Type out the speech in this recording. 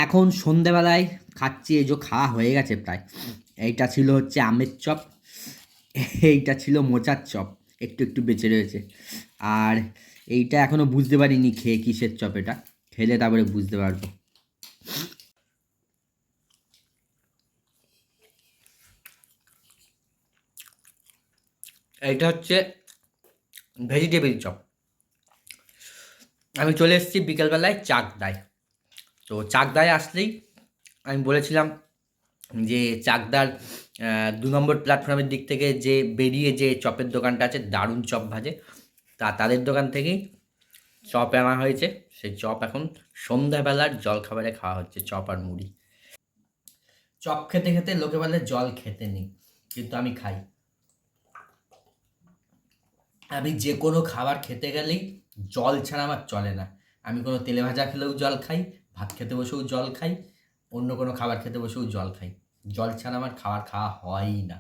এখন সন্ধেবেলায় খাচ্ছি, এই যে খাওয়া হয়ে গেছে প্রায়। এইটা ছিল হচ্ছে আমের চপ, এইটা ছিল মোচার চপ, একটু একটু বেঁচে রয়েছে। আর এইটা এখনও বুঝতে পারিনি খেয়ে কিসের চপ, এটা খেলে তারপরে বুঝতে পারবো। এইটা হচ্ছে ভেজিটেবিল চপ। আমি চলে এসেছি বিকেলবেলায় চাকদায়। তো চাকদায় আসলেই আমি বলেছিলাম যে চাকদার 2 নম্বর প্ল্যাটফর্মের দিক থেকে যে বেরিয়ে যে চপের দোকানটা আছে, দারুণ চপ ভাজে। তাদের দোকান থেকেই চপ আনা হয়েছে। সেই চপ এখন সন্ধ্যাবেলার জলখাবারে খাওয়া হচ্ছে, চপ আর মুড়ি। চপ খেতে খেতে লোকে বলে জল খেতে নেই, কিন্তু আমি খাই। আমি যে কোনো খাবার খেতে গেলেই জল ছাড়া আমার চলে না। আমি কোনো তেলে ভাজা খেলেও জল খাই, ভাত খেতে বসেও জল খাই, অন্য কোনো খাবার খেতে বসেও জল খাই। জল ছাড়া আমার খাবার খাওয়া হয়ই না।